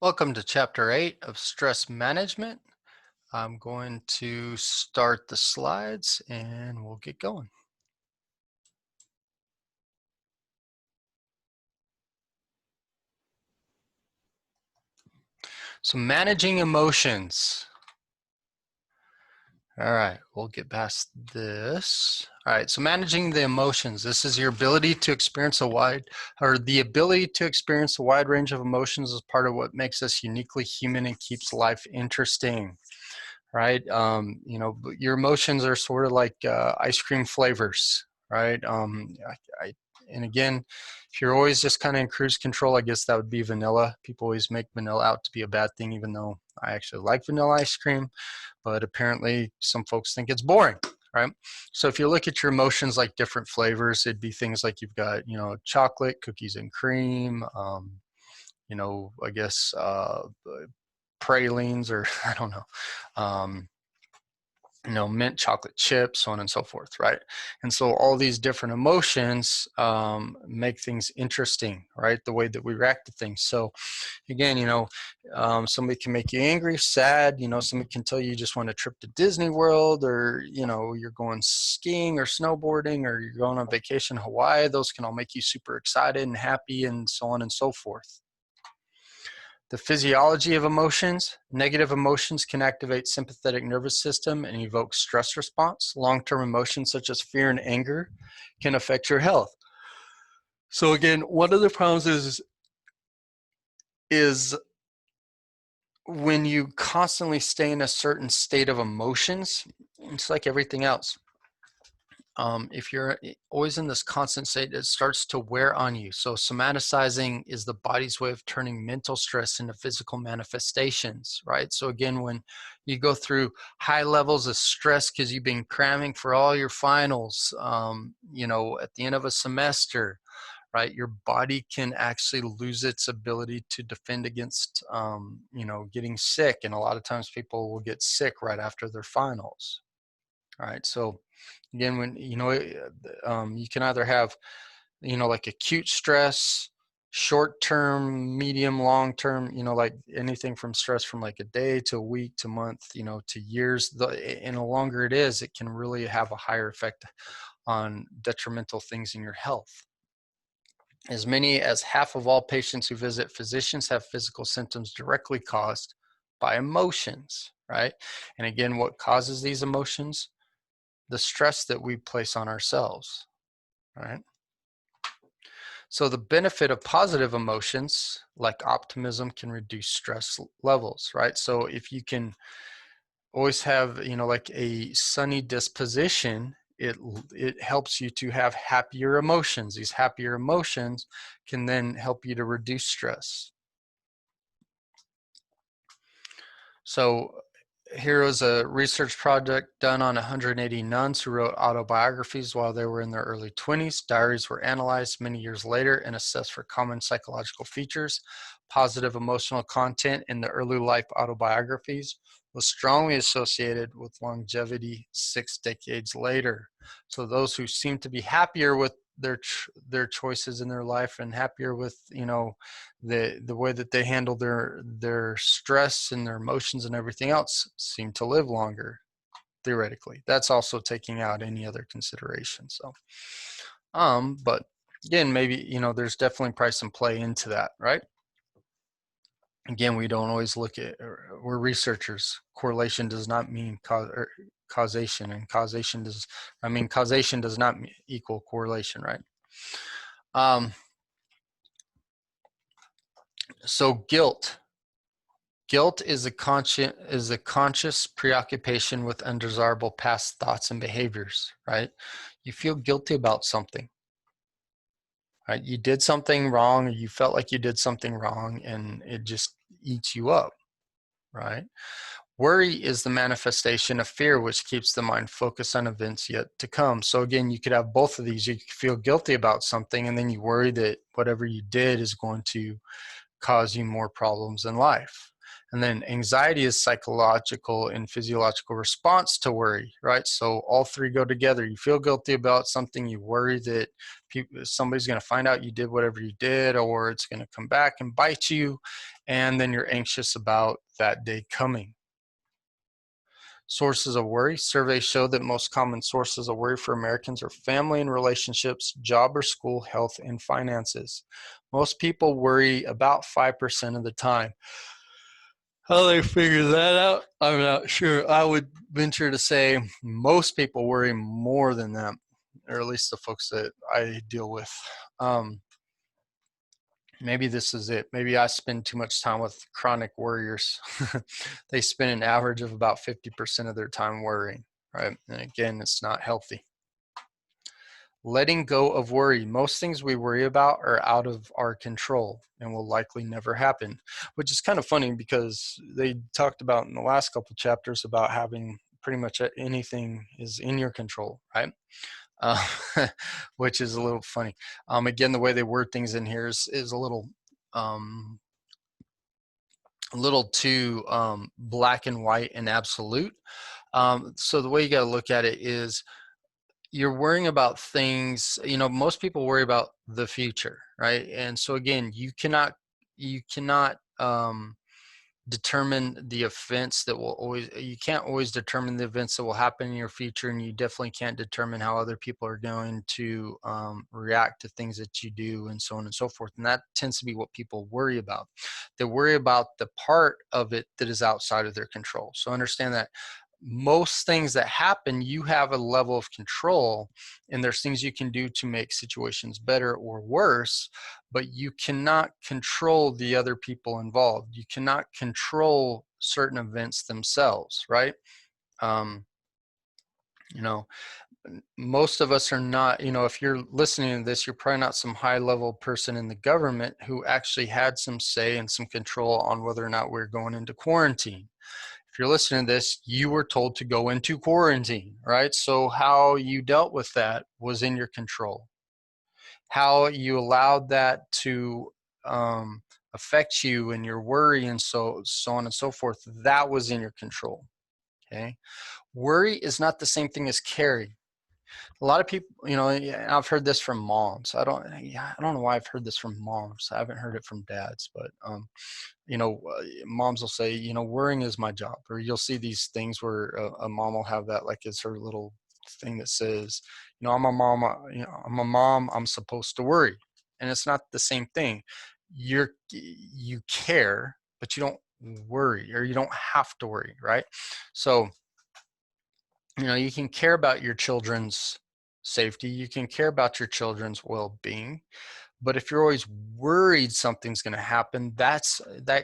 Welcome to Chapter 8 of Stress Management. I'm going to start the slides and we'll get going. So managing emotions. All right, we'll get past this. All right, so managing the emotions. This is your ability to experience the ability to experience a wide range of emotions is part of what makes us uniquely human and keeps life interesting. Right? Your emotions are sort of like ice cream flavors, right? And again, if you're always just kind of in cruise control, I guess that would be vanilla. People always make vanilla out to be a bad thing, even though I actually like vanilla ice cream, but apparently some folks think it's boring, right? So if you look at your emotions like different flavors, it'd be things like you've got, chocolate, cookies and cream, I guess pralines or I don't know, um, mint chocolate chips, so on and so forth, right? And so all these different emotions make things interesting, right? The way that we react to things. So again, somebody can make you angry, sad, somebody can tell you just want a trip to Disney World, or, you're going skiing or snowboarding, or you're going on vacation to Hawaii. Those can all make you super excited and happy and so on and so forth. The physiology of emotions. Negative emotions can activate sympathetic nervous system and evoke stress response. Long-term emotions such as fear and anger can affect your health. So again, one of the problems is when you constantly stay in a certain state of emotions, it's like everything else. If you're always in this constant state, it starts to wear on you. So somaticizing is the body's way of turning mental stress into physical manifestations, right? So again, when you go through high levels of stress because you've been cramming for all your finals, at the end of a semester, right, your body can actually lose its ability to defend against, getting sick. And a lot of times people will get sick right after their finals. All right, so again, when you can either have like acute stress, short term, medium, long term, like anything from stress from like a day to a week to month, to years. And the longer it is, it can really have a higher effect on detrimental things in your health. As many as half of all patients who visit physicians have physical symptoms directly caused by emotions, right? And again, what causes these emotions? The stress that we place on ourselves, right? So the benefit of positive emotions like optimism can reduce stress levels, right? So if you can always have, like a sunny disposition, it helps you to have happier emotions. These happier emotions can then help you to reduce stress. So here was a research project done on 180 nuns who wrote autobiographies while they were in their early 20s. Diaries were analyzed many years later and assessed for common psychological features. Positive emotional content in the early life autobiographies was strongly associated with longevity 6 decades later. So those who seem to be happier with their choices in their life and happier with the way that they handle their stress and their emotions and everything else seem to live longer, theoretically. That's also taking out any other consideration. So but again, maybe there's definitely price and play into that, right? Again, we don't always look at, we're researchers. Correlation does not mean causation, and causation does not equal correlation, right? So guilt. Guilt is a conscious preoccupation with undesirable past thoughts and behaviors, right? You feel guilty about something, right? You did something wrong, or you felt like you did something wrong, and it just eats you up, right? Worry is the manifestation of fear, which keeps the mind focused on events yet to come. So again, you could have both of these. You could feel guilty about something, and then you worry that whatever you did is going to cause you more problems in life. And then anxiety is psychological and physiological response to worry, right? So all three go together. You feel guilty about something, you worry that somebody's going to find out you did whatever you did, or it's going to come back and bite you, and then you're anxious about that day coming. Sources of worry. Surveys show that most common sources of worry for Americans are family and relationships, job or school, health, and finances. Most people worry about 5% of the time. How they figure that out, I'm not sure. I would venture to say most people worry more than that, or at least the folks that I deal with. Maybe this is it. Maybe I spend too much time with chronic worriers. They spend an average of about 50% of their time worrying, right? And again, it's not healthy. Letting go of worry. Most things we worry about are out of our control and will likely never happen, which is kind of funny because they talked about in the last couple chapters about having pretty much anything is in your control, right? Uh, which is a little funny. Again, the way they word things in here is um, a little too black and white and absolute. So the way you got to look at it is you're worrying about things, most people worry about the future, right? And so again, you cannot determine the events that will always, you can't always determine the events that will happen in your future, and you definitely can't determine how other people are going to react to things that you do, and so on and so forth. And that tends to be what people worry about. They worry about the part of it that is outside of their control. So understand that most things that happen, you have a level of control, and there's things you can do to make situations better or worse, but you cannot control the other people involved. You cannot control certain events themselves, right? Um, you know, most of us are not, if you're listening to this, you're probably not some high level person in the government who actually had some say and some control on whether or not we're going into quarantine. If you're listening to this, you were told to go into quarantine, right? So how you dealt with that was in your control. How you allowed that to affect you and your worry and so on and so forth, that was in your control. Okay. Worry is not the same thing as carry. A lot of people, I've heard this from moms. I don't know why I've heard this from moms. I haven't heard it from dads, but moms will say, worrying is my job. Or you'll see these things where a mom will have that like as her little thing that says, I'm a mom, I'm a mom, I'm supposed to worry. And it's not the same thing. You care, but you don't worry, or you don't have to worry, right? So, you can care about your children's safety, you can care about your children's well-being, but if you're always worried something's going to happen, that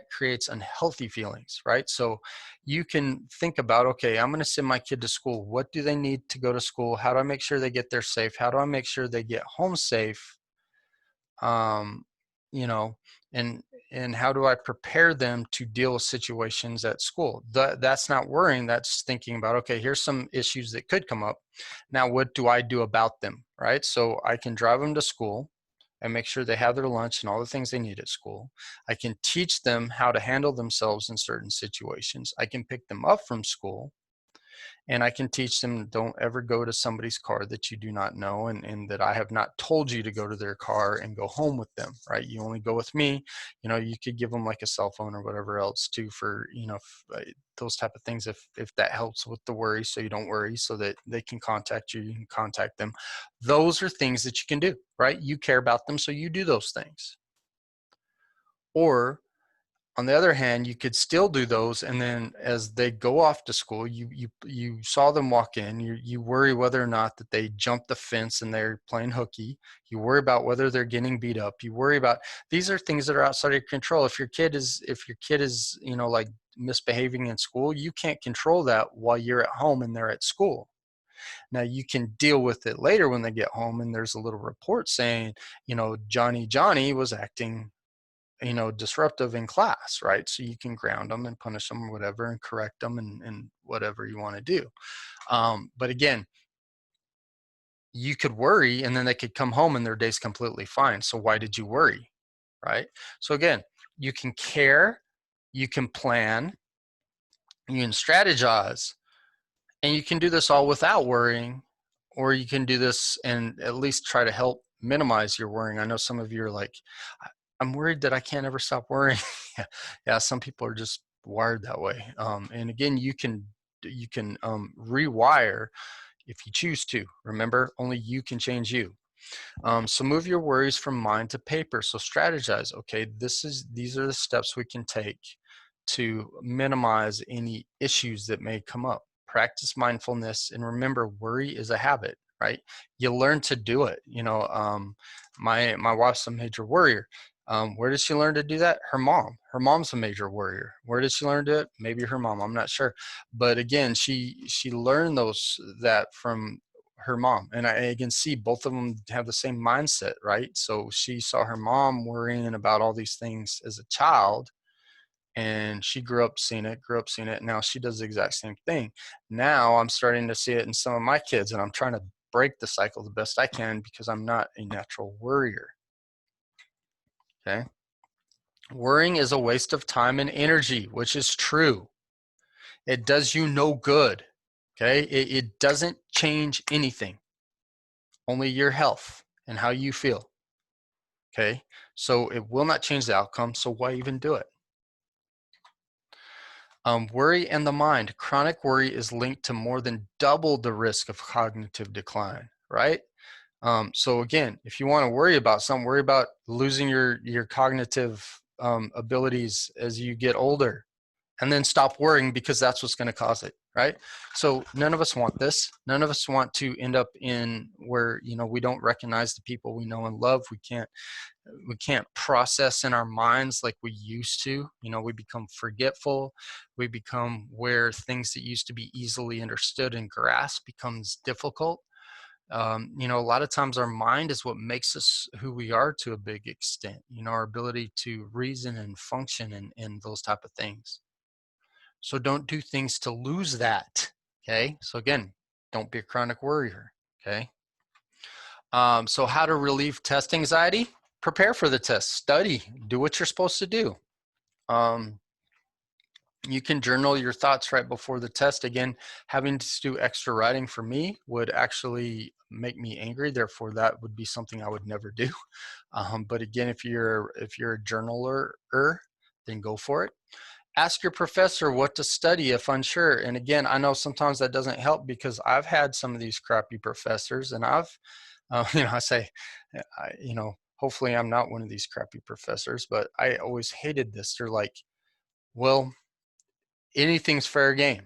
creates unhealthy feelings, right? So you can think about, okay, I'm going to send my kid to school. What do they need to go to school? How do I make sure they get there safe? How do I make sure they get home safe? um, you know, and how do I prepare them to deal with situations at school? That's not worrying. That's thinking about, okay, here's some issues that could come up. Now, what do I do about them, right? So I can drive them to school and make sure they have their lunch and all the things they need at school. I can teach them how to handle themselves in certain situations. I can pick them up from school, and I can teach them, don't ever go to somebody's car that you do not know, and that I have not told you to go to their car and go home with them, right? You only go with me. You could give them like a cell phone or whatever else too for, those type of things, if that helps with the worry, so you don't worry, so that they can contact you, you can contact them. Those are things that you can do, right? You care about them, so you do those things. Or on the other hand, you could still do those, and then as they go off to school, you saw them walk in, you worry whether or not that they jumped the fence and they're playing hooky. You worry about whether they're getting beat up. You worry about, these are things that are outside of your control. If your kid is like misbehaving in school, you can't control that while you're at home and they're at school. Now you can deal with it later when they get home and there's a little report saying, Johnny was acting disruptive in class, right? So you can ground them and punish them or whatever, and correct them, and whatever you want to do. But again, you could worry and then they could come home and their day's completely fine. So why did you worry, right? So again, you can care, you can plan, you can strategize, and you can do this all without worrying, or you can do this and at least try to help minimize your worrying. I know some of you are like, I'm worried that I can't ever stop worrying. Yeah, some people are just wired that way. And again, you can rewire if you choose to. Remember, only you can change you. So move your worries from mind to paper. So strategize. Okay, these are the steps we can take to minimize any issues that may come up. Practice mindfulness, and remember, worry is a habit, right? You learn to do it. My wife's a major worrier. Where did she learn to do that? Her mom. Her mom's a major worrier. Where did she learn to do it? Maybe her mom. I'm not sure. But again, she learned that from her mom, and I can see both of them have the same mindset, right? So she saw her mom worrying about all these things as a child, and she grew up seeing it. Now she does the exact same thing. Now I'm starting to see it in some of my kids, and I'm trying to break the cycle the best I can because I'm not a natural worrier. Okay. Worrying is a waste of time and energy, which is true. It does you no good. Okay. It doesn't change anything, only your health and how you feel. Okay. So it will not change the outcome. So why even do it? Worry and the mind. Chronic worry is linked to more than double the risk of cognitive decline, right? So again, if you want to worry about something, worry about losing your cognitive abilities as you get older, and then stop worrying, because that's what's going to cause it, right? So none of us want this. None of us want to end up in where, we don't recognize the people we know and love. We can't process in our minds like we used to. We become forgetful. We become where things that used to be easily understood and grasped becomes difficult. A lot of times our mind is what makes us who we are to a big extent, our ability to reason and function and those type of things. So don't do things to lose that. Okay. So again, don't be a chronic worrier. Okay. So how to relieve test anxiety? Prepare for the test, study, do what you're supposed to do. You can journal your thoughts right before the test. Again, having to do extra writing for me would actually make me angry. Therefore, that would be something I would never do. But again, if you're a journaler, then go for it. Ask your professor what to study if unsure. And again, I know sometimes that doesn't help because I've had some of these crappy professors, and I say, hopefully I'm not one of these crappy professors, but I always hated this. They're like, well, anything's fair game.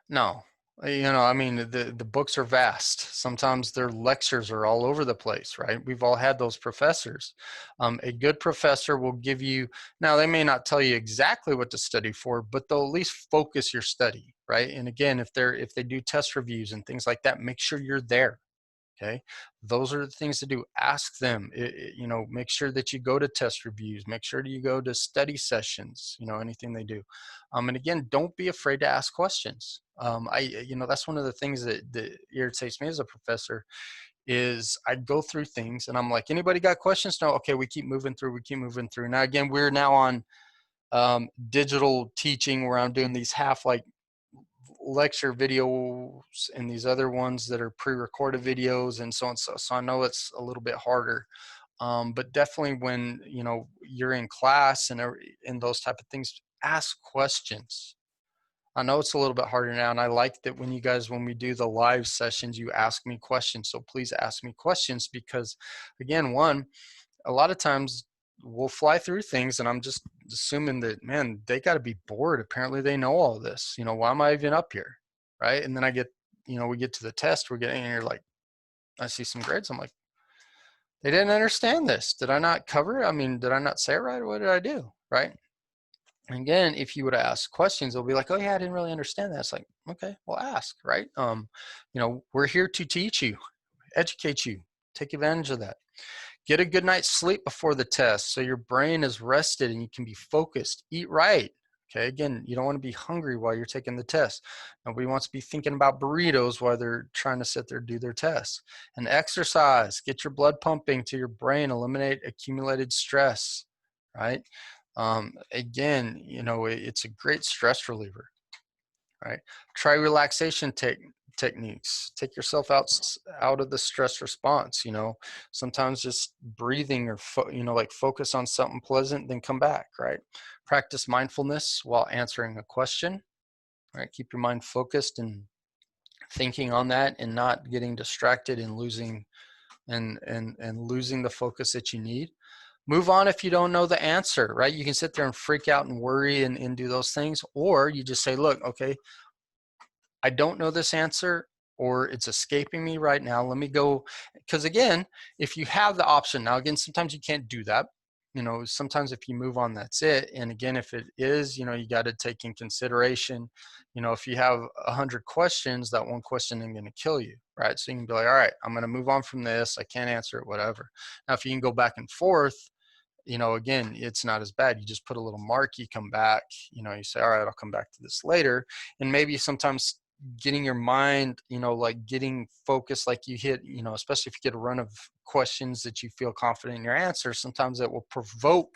No, the books are vast. Sometimes their lectures are all over the place, right? We've all had those professors. A good professor will give you, now they may not tell you exactly what to study for, but they'll at least focus your study, right? And again, if they do test reviews and things like that, make sure you're there. Okay, those are the things to do. Ask them. Make sure that you go to test reviews. Make sure that you go to study sessions. Anything they do. And again, don't be afraid to ask questions. That's one of the things that irritates me as a professor is I go through things and I'm like, anybody got questions? No. Okay, we keep moving through. We keep moving through. Now again, we're now on digital teaching where I'm doing these half like lecture videos and these other ones that are pre-recorded videos and so on. So I know it's a little bit harder, but definitely when you're in class and those type of things, ask questions. I know it's a little bit harder now, and I like that when we do the live sessions, you ask me questions. So please ask me questions because, again, a lot of times we'll fly through things and I'm just assuming that, man, they got to be bored. Apparently they know all this. Why am I even up here? Right. And then we get to the test, we're getting, and you're like, I see some grades. I'm like, they didn't understand this. Did I not cover it? Did I not say it right? What did I do? Right. And again, if you would ask questions, they'll be like, oh yeah, I didn't really understand that. It's like, okay, well ask, right? We're here to teach you, educate you, take advantage of that. Get a good night's sleep before the test so your brain is rested and you can be focused. Eat right. Okay, again, you don't want to be hungry while you're taking the test. Nobody wants to be thinking about burritos while they're trying to sit there and do their test. And exercise. Get your blood pumping to your brain. Eliminate accumulated stress, right? Again, it's a great stress reliever, right? Try relaxation techniques. Take yourself out of the stress response. Sometimes just breathing or like focus on something pleasant, then come back, right? Practice mindfulness while answering a question, right? Keep your mind focused and thinking on that, and not getting distracted and losing losing the focus that you need. Move on if you don't know the answer, right? You can sit there and freak out and worry and do those things, or you just say, look, okay, I don't know this answer, or it's escaping me right now. Let me go. Because again, if you have the option, now again, sometimes you can't do that. Sometimes if you move on, that's it. And again, if it is, you got to take in consideration, if you have 100 questions, that one question isn't going to kill you, right? So you can be like, all right, I'm going to move on from this. I can't answer it, whatever. Now, if you can go back and forth, again, it's not as bad. You just put a little mark, you come back, you say, all right, I'll come back to this later. And maybe sometimes getting your mind, like getting focused, like you hit, especially if you get a run of questions that you feel confident in your answer, sometimes it will provoke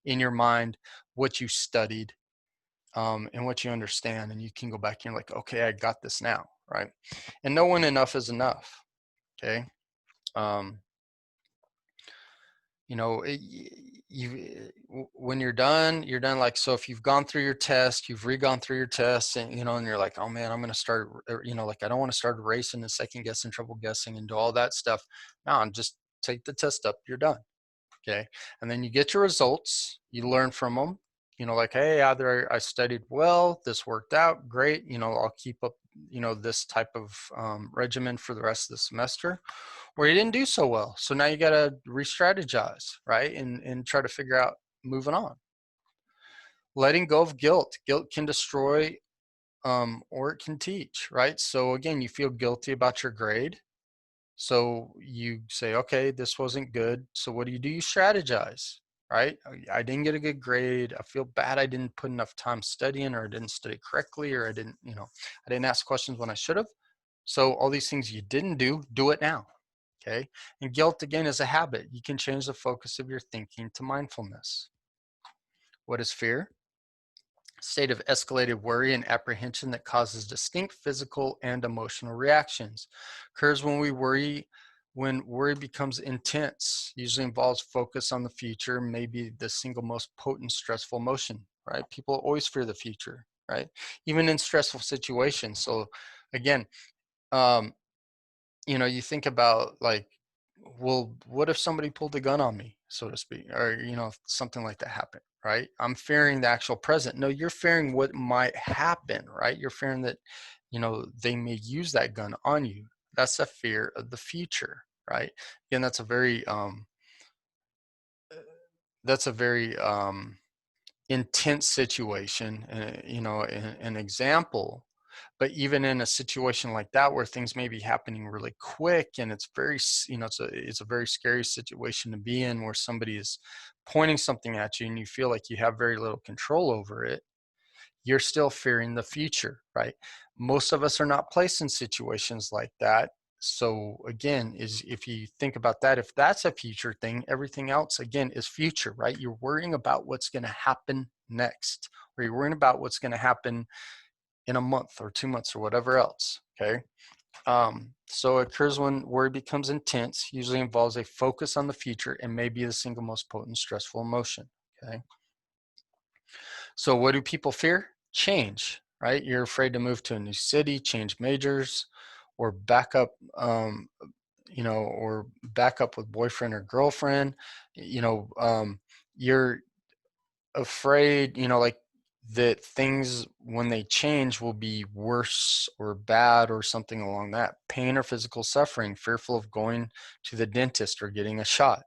in your mind what you studied, and what you understand. And you can go back and you're like, okay, I got this now, right? And knowing enough is enough, okay? When you're done, you're done. Like, so if you've gone through your test, you've re-gone through your tests, and and you're like, oh man, I'm going to start, like, I don't want to start racing and second guessing, triple guessing, and do all that stuff. No, just take the test up, you're done. Okay. And then you get your results, you learn from them, like, hey, either I studied well, this worked out great, I'll keep up, this type of regimen for the rest of the semester, or you didn't do so well. So now you got to re-strategize, right? And try to figure out moving on. Letting go of guilt. Guilt can destroy, or it can teach, right? So again, you feel guilty about your grade. So you say, okay, this wasn't good. So what do? You strategize, right? I didn't get a good grade. I feel bad I didn't put enough time studying, or I didn't study correctly, or I didn't ask questions when I should have. So all these things you didn't do it now. Okay. And guilt, again, is a habit. You can change the focus of your thinking to mindfulness. What is fear? State of escalated worry and apprehension that causes distinct physical and emotional reactions. Occurs when worry becomes intense, usually involves focus on the future, maybe the single most potent stressful emotion, right? People always fear the future, right? Even in stressful situations. So again, um, you think about, like, well, what if somebody pulled a gun on me, so to speak, or, something like that happened, right? I'm fearing the actual present. No, you're fearing what might happen, right? You're fearing that, they may use that gun on you. That's a fear of the future, right? Again, that's a very intense situation, an example. But even in a situation like that, where things may be happening really quick, and it's very, it's a very scary situation to be in, where somebody is pointing something at you and you feel like you have very little control over it, you're still fearing the future, right? Most of us are not placed in situations like that. So again, is if you think about that, if that's a future thing, everything else again is future, right? You're worrying about what's going to happen next, or you're worrying about what's going to happen in a month or 2 months or whatever else. Okay. So it occurs when worry becomes intense, usually involves a focus on the future, and may be the single most potent stressful emotion. Okay. So what do people fear? Change, right? You're afraid to move to a new city, change majors, or back up, or back up with boyfriend or girlfriend. You're afraid, like, that things when they change will be worse or bad or something along that. Pain or physical suffering, fearful of going to the dentist or getting a shot,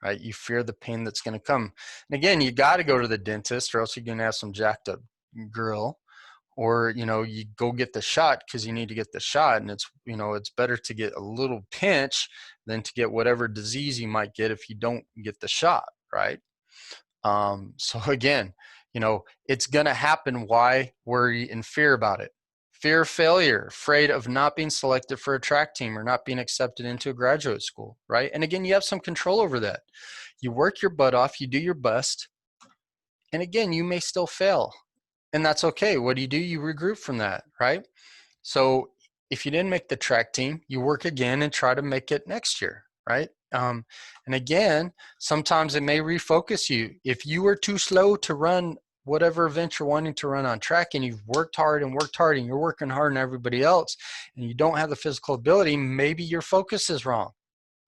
right? You fear the pain that's going to come. And again, you got to go to the dentist, or else you're going to have some jacked up grill, or, you go get the shot because you need to get the shot. And it's better to get a little pinch than to get whatever disease you might get if you don't get the shot, right? So again, it's going to happen. Why worry and fear about it? Fear of failure, afraid of not being selected for a track team or not being accepted into a graduate school, right? And again, you have some control over that. You work your butt off, you do your best, And again, you may still fail, and that's okay. What do? You regroup from that, right? So if you didn't make the track team, you work again and try to make it next year, right? And again, sometimes it may refocus you. If you were too slow to run whatever event you're wanting to run on track, and you've worked hard and you're working harder than everybody else, and you don't have the physical ability, maybe your focus is wrong,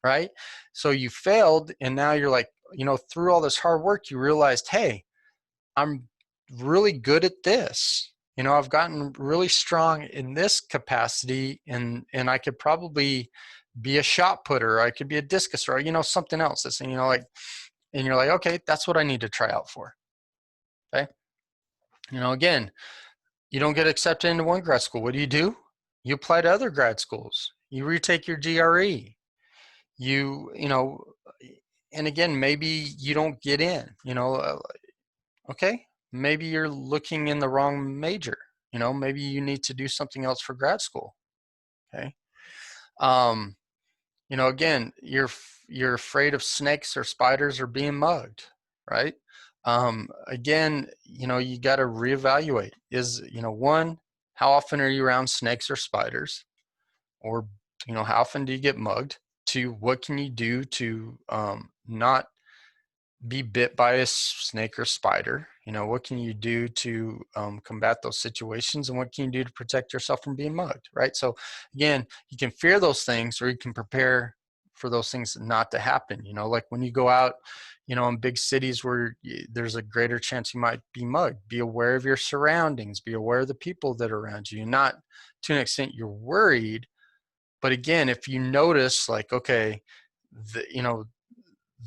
right? So you failed, and now you're like, through all this hard work, you realized, hey, I'm really good at this. I've gotten really strong in this capacity, and I could probably be a shot putter. I could be a discus thrower, something else. That's, like, and you're like, okay, that's what I need to try out for. Okay. Again, you don't get accepted into one grad school. What do? You apply to other grad schools. You retake your GRE. And again, maybe you don't get in, okay, maybe you're looking in the wrong major. Maybe you need to do something else for grad school. Okay. Again, you're afraid of snakes or spiders or being mugged, right? Again, you got to reevaluate. One, how often are you around snakes or spiders? Or, how often do you get mugged? Two, what can you do to not be bit by a snake or spider? What can you do to combat those situations, and what can you do to protect yourself from being mugged, right? So again, you can fear those things, or you can prepare for those things not to happen. Like when you go out, in big cities where there's a greater chance you might be mugged, be aware of your surroundings, be aware of the people that are around you. Not to an extent you're worried, but again, if you notice, like, okay,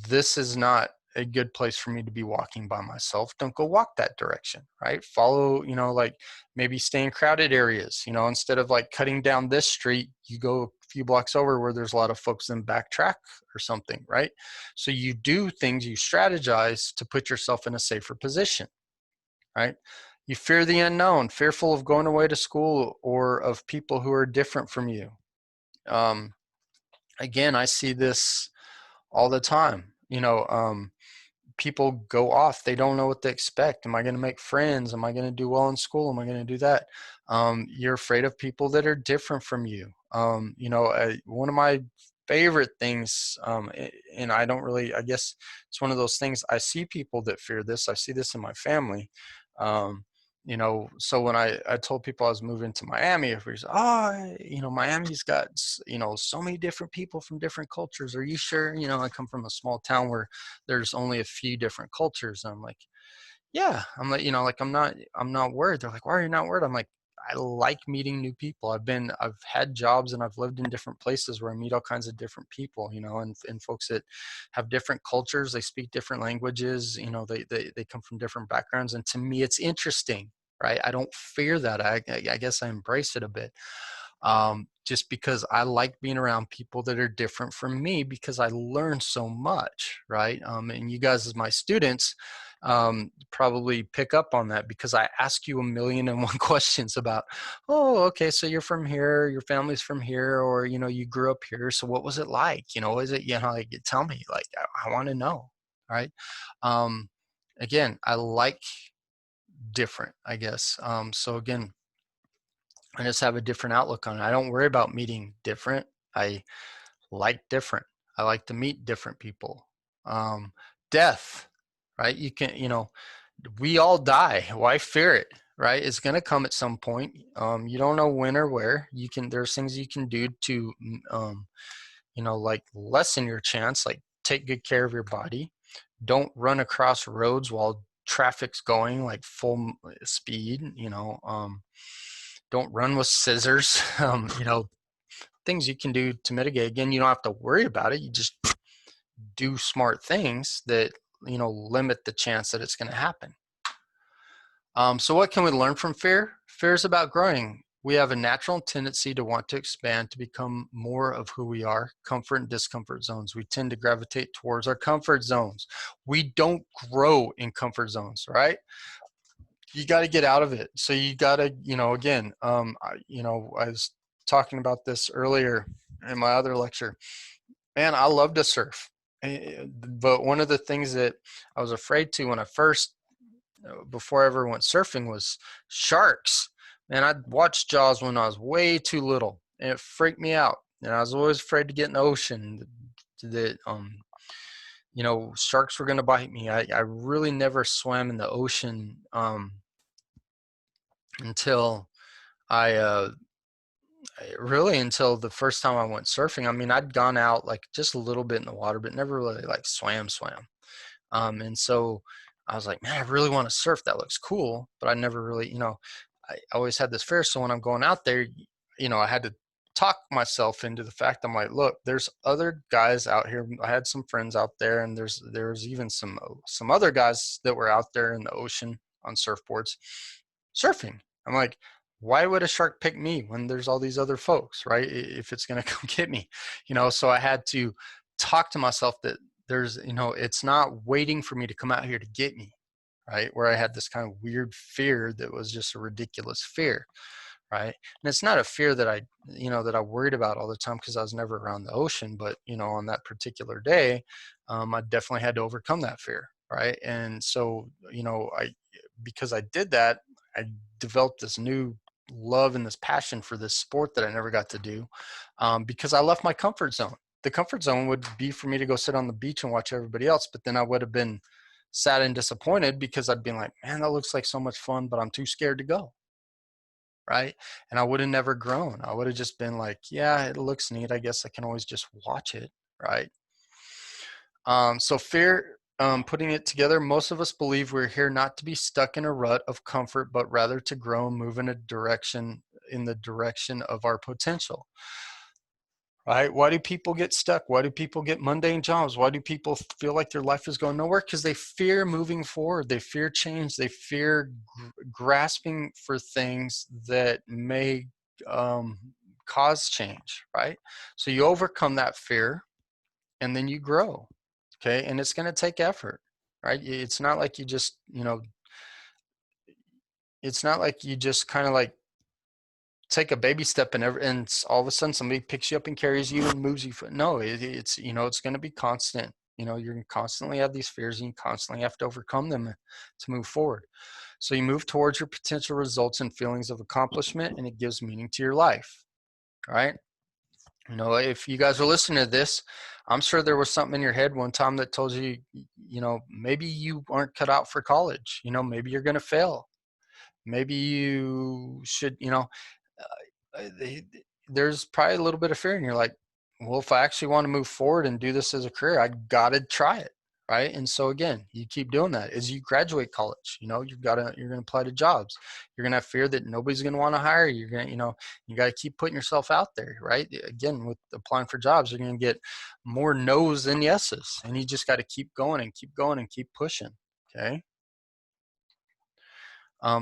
this is not a good place for me to be walking by myself, don't go walk that direction, right? Follow, like maybe stay in crowded areas, instead of like cutting down this street, you go a few blocks over where there's a lot of folks in backtrack or something, right? So you do things, you strategize to put yourself in a safer position, right? You fear the unknown, fearful of going away to school or of people who are different from you. Again, I see this all the time. People go off, they don't know what to expect. Am I going to make friends? Am I going to do well in school? Am I going to do that? You're afraid of people that are different from you. One of my favorite things, and I guess it's one of those things, I see people that fear this. I see this in my family. So when I told people I was moving to Miami, everybody's, Miami's got, so many different people from different cultures. Are you sure? I come from a small town where there's only a few different cultures. And I'm like, yeah, I'm like, like, I'm not worried. They're like, why are you not worried? I'm like, I like meeting new people. I've had jobs and I've lived in different places where I meet all kinds of different people, and folks that have different cultures, they speak different languages, they come from different backgrounds. And to me, it's interesting, right? I don't fear that. I guess I embrace it a bit. Just because I like being around people that are different from me, because I learn so much, right? And you guys as my students probably pick up on that, because I ask you 1,000,001 questions about, oh, okay, so you're from here, your family's from here, or, you grew up here. So what was it like? Is it, like, tell me, like, I want to know, right? Again, I like different, I guess. So again, I just have a different outlook on it. I don't worry about meeting different. I like different. I like to meet different people. Death, right? We all die. Why fear it, right? It's going to come at some point. You don't know when or where. There's things you can do to, like, lessen your chance, like take good care of your body. Don't run across roads while traffic's going like full speed, don't run with scissors. Things you can do to mitigate. Again, you don't have to worry about it. You just do smart things that, limit the chance that it's going to happen. So what can we learn from fear? Fear is about growing. We have a natural tendency to want to expand, to become more of who we are. Comfort and discomfort zones. We tend to gravitate towards our comfort zones. We don't grow in comfort zones, right? You got to get out of it. So you got to, again, I was talking about this earlier in my other lecture. Man, I love to surf. But one of the things that I was afraid to when I first before I ever went surfing was sharks. And I'd watched Jaws when I was way too little, and it freaked me out. And I was always afraid to get in the ocean that sharks were going to bite me. I really never swam in the ocean until I really until the first time I went surfing. I mean, I'd gone out like just a little bit in the water, but never really like swam. And so I was like, man, I really want to surf. That looks cool. But I never really, I always had this fear. So when I'm going out there, I had to talk myself into the fact. I'm like, look, there's other guys out here. I had some friends out there, and there's even some other guys that were out there in the ocean on surfboards surfing. I'm like, why would a shark pick me when there's all these other folks, right? If it's going to come get me, so I had to talk to myself that there's, it's not waiting for me to come out here to get me, right? Where I had this kind of weird fear that was just a ridiculous fear, right? And it's not a fear that I worried about all the time because I was never around the ocean, but, on that particular day, I definitely had to overcome that fear, right? And so, because I did that, I developed this new love and this passion for this sport that I never got to do because I left my comfort zone. The comfort zone would be for me to go sit on the beach and watch everybody else, but then I would have been sad and disappointed because I'd been like, man, that looks like so much fun, but I'm too scared to go. Right. And I would have never grown. I would have just been like, yeah, it looks neat. I guess I can always just watch it. Right. So fear, putting it together, most of us believe we're here not to be stuck in a rut of comfort, but rather to grow and move in the direction of our potential. Right? Why do people get stuck? Why do people get mundane jobs? Why do people feel like their life is going nowhere? Because they fear moving forward. They fear change. They fear grasping for things that may um, cause change, right? So you overcome that fear and then you grow, okay? And it's going to take effort, right? It's not like you just, it's not like you just kind of like take a baby step and all of a sudden somebody picks you up and carries you and moves you. No, it's it's going to be constant. You're going to constantly have these fears and you constantly have to overcome them to move forward. So you move towards your potential results and feelings of accomplishment, and it gives meaning to your life. Right? If you guys are listening to this, I'm sure there was something in your head one time that told you, maybe you aren't cut out for college. Maybe you're going to fail. Maybe you should, there's probably a little bit of fear, and you're like, well, if I actually want to move forward and do this as a career, I gotta try it, right? And so again, you keep doing that as you graduate college. You're gonna apply to jobs. You're gonna have fear that nobody's gonna want to hire you. You're gonna, you got to keep putting yourself out there, right? Again, with applying for jobs, you're gonna get more no's than yeses, and you just got to keep going and keep going and keep pushing. Okay.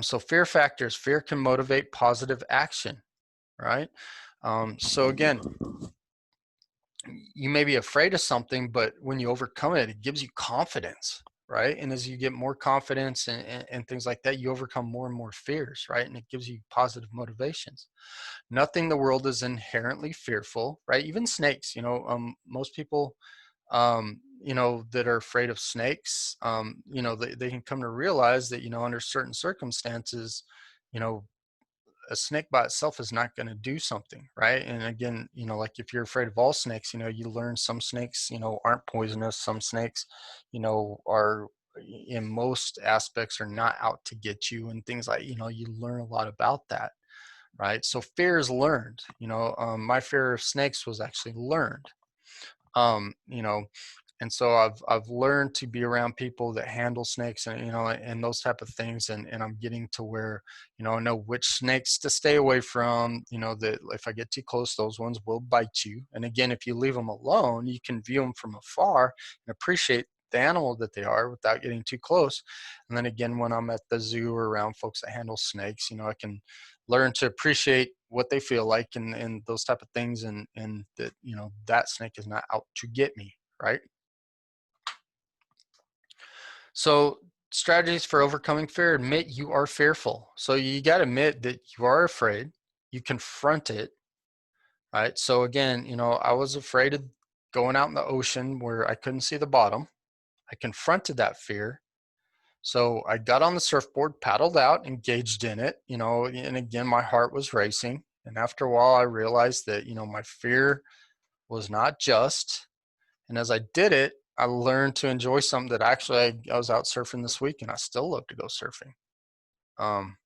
So fear factors. Fear can motivate positive action, right? So again, you may be afraid of something, but when you overcome it, it gives you confidence, right? And as you get more confidence and things like that, you overcome more and more fears, right? And it gives you positive motivations. Nothing in the world is inherently fearful, right? Even snakes, most people, that are afraid of snakes, they can come to realize that, under certain circumstances, you know, a snake by itself is not going to do something, right? And again, like if you're afraid of all snakes, you learn some snakes, aren't poisonous. Some snakes, are in most aspects are not out to get you, and things like, you learn a lot about that, right? So fear is learned. My fear of snakes was actually learned. um, you know, and so I've learned to be around people that handle snakes and and those type of things, and I'm getting to where I know which snakes to stay away from. That if I get too close, those ones will bite you. And again, if you leave them alone, you can view them from afar and appreciate the animal that they are without getting too close. And then again, when I'm at the zoo or around folks that handle snakes, I can learn to appreciate what they feel like and those type of things, and that that snake is not out to get me, right? So strategies for overcoming fear: admit you are fearful. So you got to admit that you are afraid. You confront it, right? So again, I was afraid of going out in the ocean where I couldn't see the bottom. I confronted that fear, So I got on the surfboard, paddled out, engaged in it, and again, my heart was racing. And after a while, I realized that, my fear was not just. And as I did it, I learned to enjoy something that actually I was out surfing this week and I still love to go surfing. Um,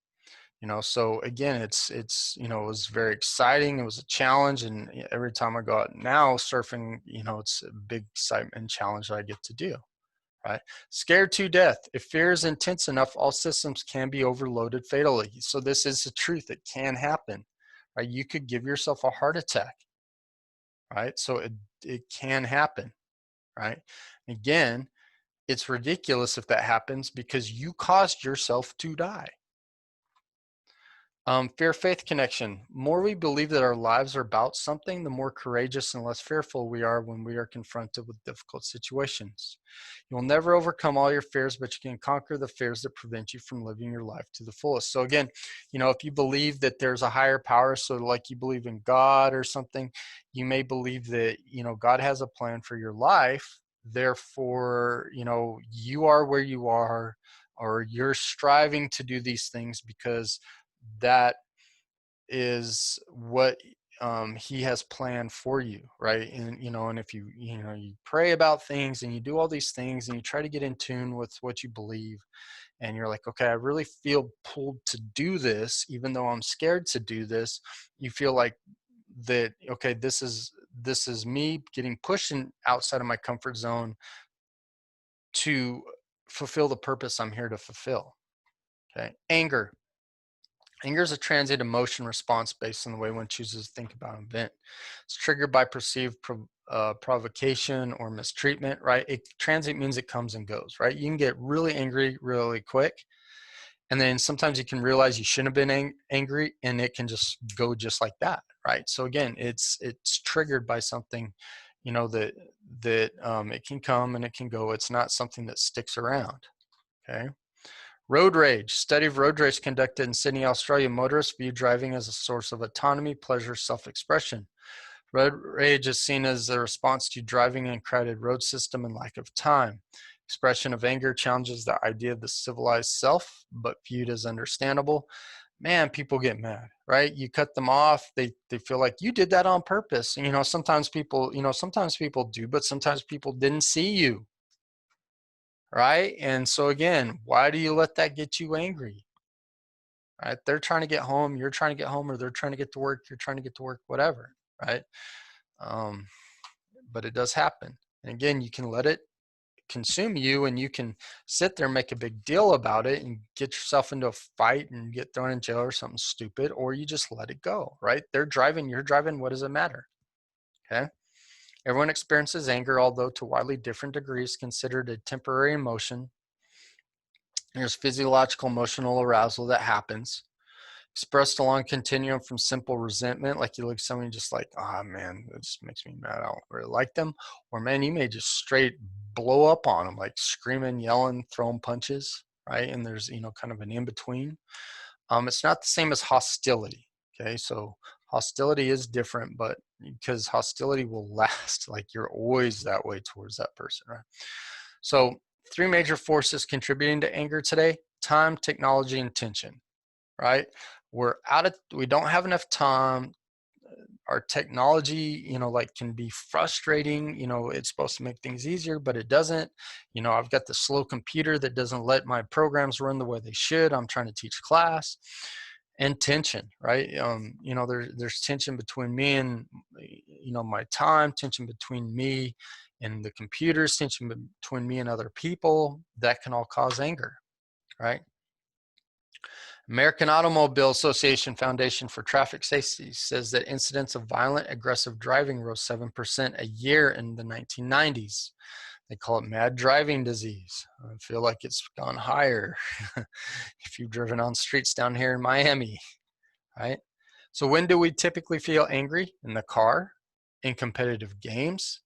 so again, it was very exciting. It was a challenge. And every time I go out now surfing, it's a big excitement and challenge that I get to do. Right? Scared to death. If fear is intense enough, all systems can be overloaded fatally. So this is the truth. It can happen. Right? You could give yourself a heart attack. Right? So it can happen. Right? Again, it's ridiculous if that happens because you caused yourself to die. Fear-faith connection. More we believe that our lives are about something, the more courageous and less fearful we are when we are confronted with difficult situations. You'll never overcome all your fears, but you can conquer the fears that prevent you from living your life to the fullest. So again, if you believe that there's a higher power, so like you believe in God or something, you may believe that, God has a plan for your life. Therefore, you are where you are, or you're striving to do these things because that is what he has planned for you, right? And if you pray about things and you do all these things and you try to get in tune with what you believe, and you're like, okay, I really feel pulled to do this even though I'm scared to do this. You feel like that, okay, this is me getting pushed outside of my comfort zone to fulfill the purpose I'm here to fulfill. Okay. Anger is a transient emotion response based on the way one chooses to think about an event. It's triggered by perceived provocation or mistreatment, right? Transient means it comes and goes, right? You can get really angry really quick, and then sometimes you can realize you shouldn't have been angry, and it can just go just like that, right? So again, it's triggered by something, that it can come and it can go. It's not something that sticks around, okay? Road rage. Study of road rage conducted in Sydney, Australia. Motorists view driving as a source of autonomy, pleasure, self-expression. Road rage is seen as a response to driving in a crowded road system and lack of time. Expression of anger challenges the idea of the civilized self, but viewed as understandable. Man, people get mad, right? You cut them off. They feel like you did that on purpose. And, sometimes people do, but sometimes people didn't see you. Right? And so again, why do you let that get you angry? Right? They're trying to get home, you're trying to get home, or they're trying to get to work, you're trying to get to work, whatever, right? But it does happen. And again, you can let it consume you, and you can sit there and make a big deal about it and get yourself into a fight and get thrown in jail or something stupid, or you just let it go, right? They're driving, you're driving, what does it matter? Okay. Everyone experiences anger, although to widely different degrees, considered a temporary emotion. There's physiological emotional arousal that happens, expressed along a continuum from simple resentment, like you look at somebody just like, oh man, that just makes me mad, I don't really like them. Or man, you may just straight blow up on them, like screaming, yelling, throwing punches, right? And there's, kind of an in-between. It's not the same as hostility, okay? So hostility is different, but because hostility will last, like you're always that way towards that person, right? So 3 major forces contributing to anger today: time, technology, and tension, right? We don't have enough time. Our technology, can be frustrating. It's supposed to make things easier, but it doesn't. I've got the slow computer that doesn't let my programs run the way they should. I'm trying to teach class. And tension, right? There's tension between me and, my time, tension between me and the computers, tension between me and other people. That can all cause anger, right? American Automobile Association Foundation for Traffic Safety says that incidents of violent, aggressive driving rose 7% a year in the 1990s. They call it mad driving disease. I feel like it's gone higher if you've driven on streets down here in Miami, right? So when do we typically feel angry? In the car, in competitive games,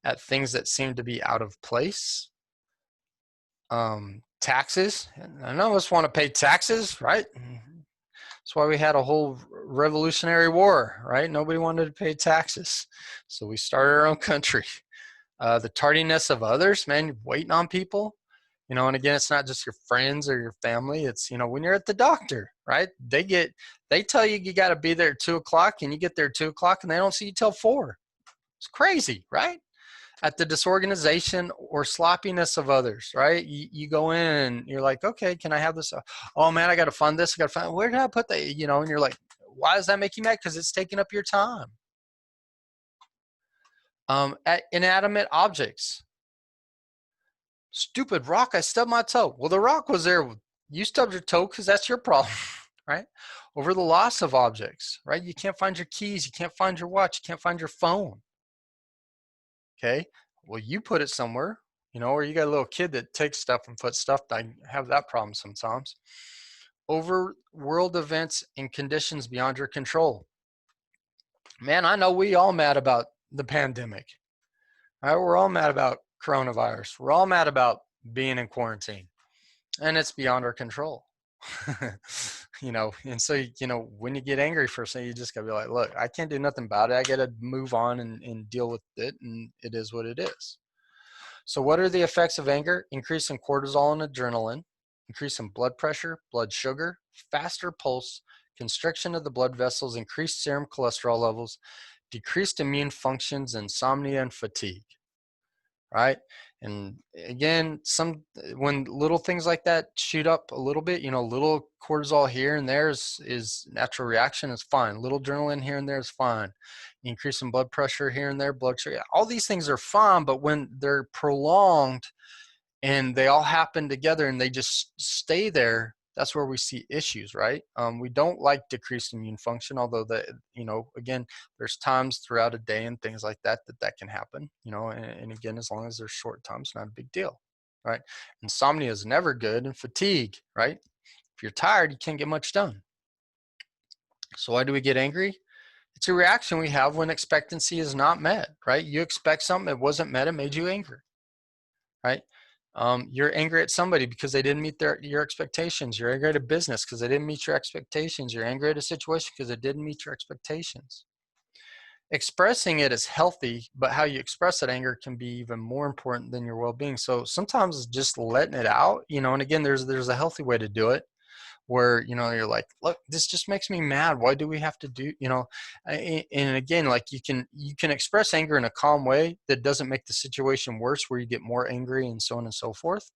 at things that seem to be out of place. Taxes. None of us want to pay taxes, right? That's why we had a whole Revolutionary War, right? Nobody wanted to pay taxes. So we started our own country. The tardiness of others, man, waiting on people. You know, and again, it's not just your friends or your family. It's, you know, when you're at the doctor, right? They tell you you got to be there at 2 o'clock, and you get there at 2 o'clock, and they don't see you till 4. It's crazy, right? At the disorganization or sloppiness of others, right? You go in and you're like, okay, can I have this? Oh man, I got to fund this. I got to find, where did I put that? You know, and you're like, why does that make you mad? Because it's taking up your time. At inanimate objects. Stupid rock, I stubbed my toe. Well, the rock was there. You stubbed your toe because that's your problem, right? Over the loss of objects, right? You can't find your keys. You can't find your watch. You can't find your phone. Okay. Well, you put it somewhere, you know, or you got a little kid that takes stuff and puts stuff. I have that problem sometimes. Over world events and conditions beyond your control. Man, I know we all mad about the pandemic. Right? We're all mad about coronavirus. We're all mad about being in quarantine, and it's beyond our control. You know, and so, you know, when you get angry for something, you just gotta be like, look, I can't do nothing about it. I gotta move on and deal with it, and it is what it is. So what are the effects of anger? Increase in cortisol and adrenaline, increase in blood pressure, blood sugar, faster pulse, constriction of the blood vessels, increased serum cholesterol levels, decreased immune functions, insomnia, and fatigue. Right? And again, when little things like that shoot up a little bit, you know, little cortisol here and there is natural reaction, is fine. Little adrenaline here and there is fine. Increase in blood pressure here and there, blood sugar, all these things are fine, but when they're prolonged and they all happen together and they just stay there, that's where we see issues, right? We don't like decreased immune function, although you know, again, there's times throughout a day and things like that that can happen, you know, and again, as long as there's short times, not a big deal, right? Insomnia is never good, and fatigue, right? If you're tired, you can't get much done. So why do we get angry? It's a reaction we have when expectancy is not met, right? You expect something, it wasn't met, it made you angry, right? You're angry at somebody because they didn't meet your expectations. You're angry at a business because they didn't meet your expectations. You're angry at a situation because it didn't meet your expectations. Expressing it is healthy, but how you express that anger can be even more important than your well-being. So sometimes just letting it out, you know, and again, there's a healthy way to do it, where, you know, you're like, look, this just makes me mad. Why do we have to do, you know, and again, like you can express anger in a calm way that doesn't make the situation worse, where you get more angry and so on and so forth.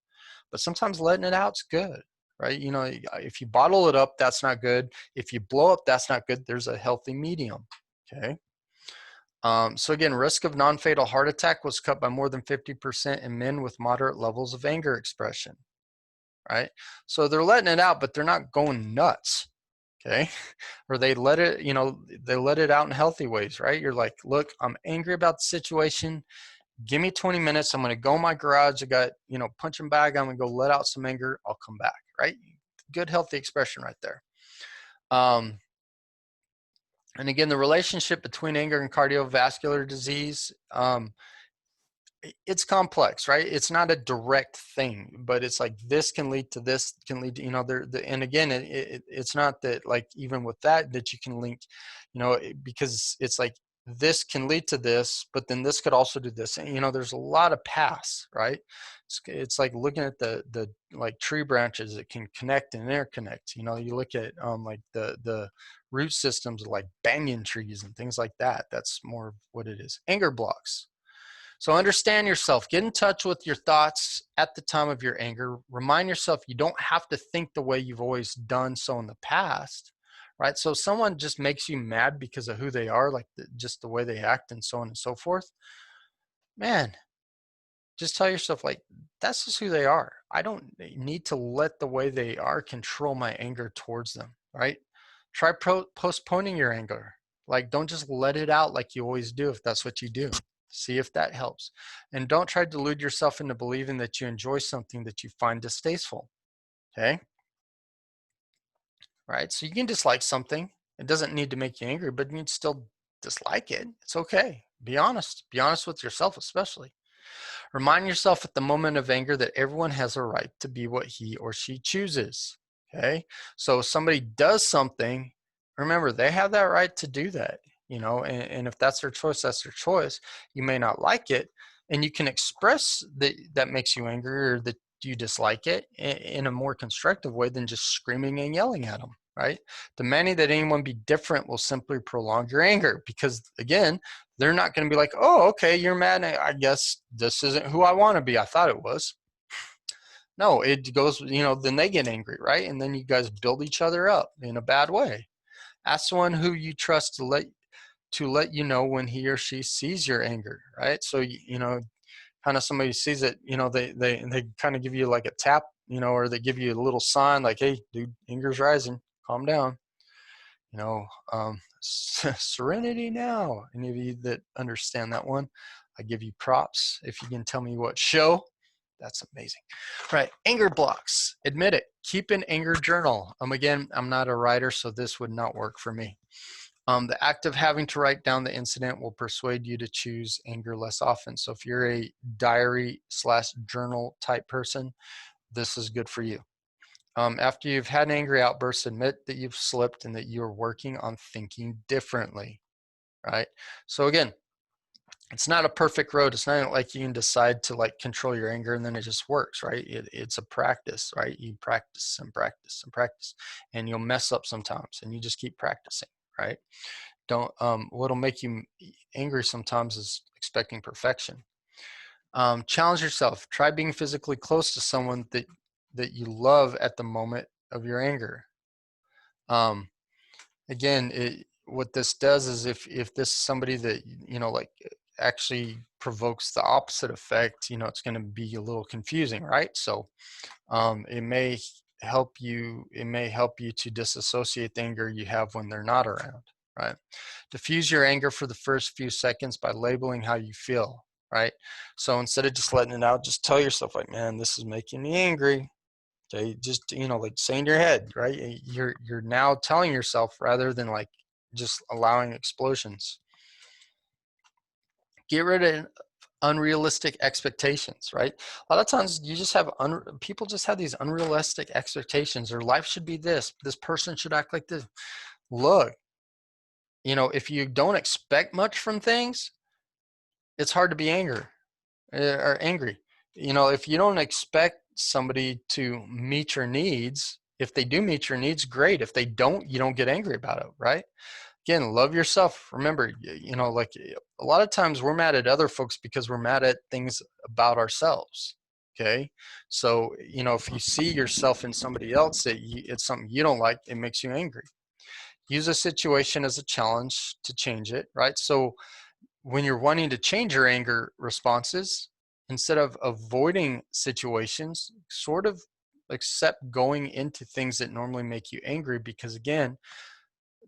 But sometimes letting it out's good, right? You know, if you bottle it up, that's not good. If you blow up, that's not good. There's a healthy medium. Okay. So again, risk of non-fatal heart attack was cut by more than 50% in men with moderate levels of anger expression. Right? So they're letting it out, but they're not going nuts. Okay. Or they let it, you know, they let it out in healthy ways, right? You're like, look, I'm angry about the situation. Give me 20 minutes. I'm going to go in my garage. I got, you know, punching bag. I'm going to go let out some anger. I'll come back. Right? Good, healthy expression right there. And again, the relationship between anger and cardiovascular disease, it's complex, right? It's not a direct thing, but it's like this can lead to this, can lead to, you know, and again, it's not that, like, even with that you can link, you know, because it's like this can lead to this, but then this could also do this. And, you know, there's a lot of paths, right? It's like looking at the like tree branches that can connect and interconnect. You know, you look at like the root systems of like banyan trees and things like that. That's more of what it is. Anger blocks. So understand yourself. Get in touch with your thoughts at the time of your anger. Remind yourself you don't have to think the way you've always done so in the past, right? So if someone just makes you mad because of who they are, like just the way they act and so on and so forth, man, just tell yourself, like, that's just who they are. I don't need to let the way they are control my anger towards them, right? Try postponing your anger. Like, don't just let it out like you always do if that's what you do. See if that helps. And don't try to delude yourself into believing that you enjoy something that you find distasteful. Okay? Right? So you can dislike something. It doesn't need to make you angry, but you can still dislike it. It's okay. Be honest. Be honest with yourself, especially. Remind yourself at the moment of anger that everyone has a right to be what he or she chooses. Okay? So if somebody does something, remember, they have that right to do that. You know, and if that's their choice, that's their choice. You may not like it, and you can express that makes you angry, or that Do you dislike it? In a more constructive way than just screaming and yelling at them, right? Demanding that anyone be different will simply prolong your anger because, again, they're not going to be like, oh, okay, you're mad. I guess this isn't who I want to be. I thought it was. No, it goes, then they get angry, right? And then you guys build each other up in a bad way. Ask someone who you trust to let you know when he or she sees your anger, right? So, kind of somebody sees it, they kind of give you like a tap, or they give you a little sign like, hey, dude, anger's rising, calm down, serenity now. Any of you that understand that one, I give you props. If you can tell me what show, that's amazing. Right, anger blocks. Admit it. Keep an anger journal. Again, I'm not a writer, so this would not work for me. The act of having to write down the incident will persuade you to choose anger less often. So if you're a diary/journal type person, this is good for you. After you've had an angry outburst, admit that you've slipped and that you're working on thinking differently, right? So again, it's not a perfect road. It's not like you can decide to like control your anger and then it just works, right? It's a practice, right? You practice and practice and practice, and you'll mess up sometimes, and you just keep practicing, right? Don't what'll make you angry sometimes is expecting perfection. Challenge yourself. Try being physically close to someone that you love at the moment of your anger. Again, what this does is if this is somebody that like actually provokes the opposite effect, it's going to be a little confusing, right? So it may help you to disassociate the anger you have when they're not around, right? Diffuse your anger for the first few seconds by labeling how you feel, right? So instead of just letting it out, just tell yourself like, man, this is making me angry. Okay, just like say in your head, right? You're now telling yourself rather than like just allowing explosions. Get rid of unrealistic expectations, right? A lot of times you just have people just have these unrealistic expectations. Their life should be this person should act like this. Look, if you don't expect much from things, it's hard to be angry. If you don't expect somebody to meet your needs, if they do meet your needs, great. If they don't, you don't get angry about it, right? Again, love yourself. Remember, like a lot of times we're mad at other folks because we're mad at things about ourselves. Okay. So, if you see yourself in somebody else that it's something you don't like, it makes you angry. Use a situation as a challenge to change it, right? So when you're wanting to change your anger responses, instead of avoiding situations, sort of accept going into things that normally make you angry, because again,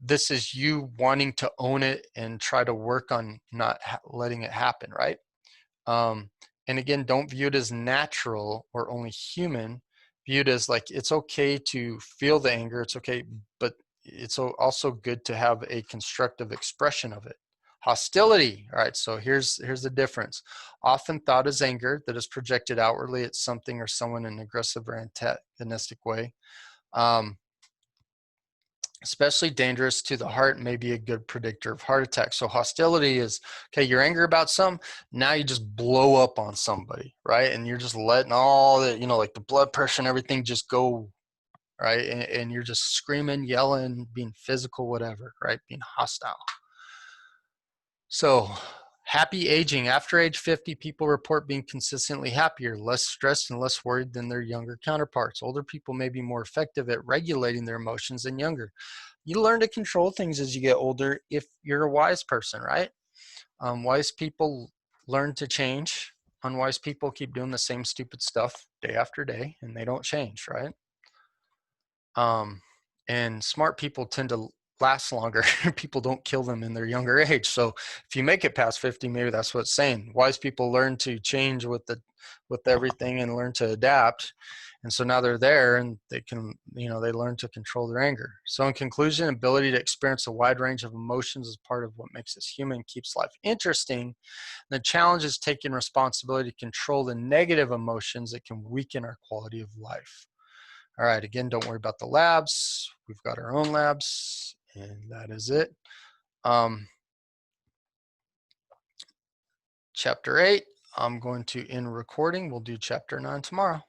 this is you wanting to own it and try to work on not letting it happen, right? And again, don't view it as natural or only human. View it as like it's okay to feel the anger. It's okay, but it's also good to have a constructive expression of it. Hostility. All right, so here's the difference. Often thought as anger that is projected outwardly at something or someone in an aggressive or antagonistic way. Especially dangerous to the heart, may be a good predictor of heart attack. So hostility is, okay, you're angry about something, now you just blow up on somebody, right? And you're just letting all the, like the blood pressure and everything just go, right? And you're just screaming, yelling, being physical, whatever, right? Being hostile. So happy aging. After age 50, people report being consistently happier, less stressed, and less worried than their younger counterparts. Older people may be more effective at regulating their emotions than younger. You learn to control things as you get older if you're a wise person, right? Wise people learn to change. Unwise people keep doing the same stupid stuff day after day, and they don't change, right? And smart people tend to last longer. People don't kill them in their younger age. So if you make it past 50, maybe that's what it's saying. Wise people learn to change with everything and learn to adapt. And so now they're there and they can, they learn to control their anger. So in conclusion, ability to experience a wide range of emotions is part of what makes us human, keeps life interesting. The challenge is taking responsibility to control the negative emotions that can weaken our quality of life. All right, again, don't worry about the labs. We've got our own labs, and that is it. Chapter 8, I'm going to end recording. We'll do chapter 9 tomorrow.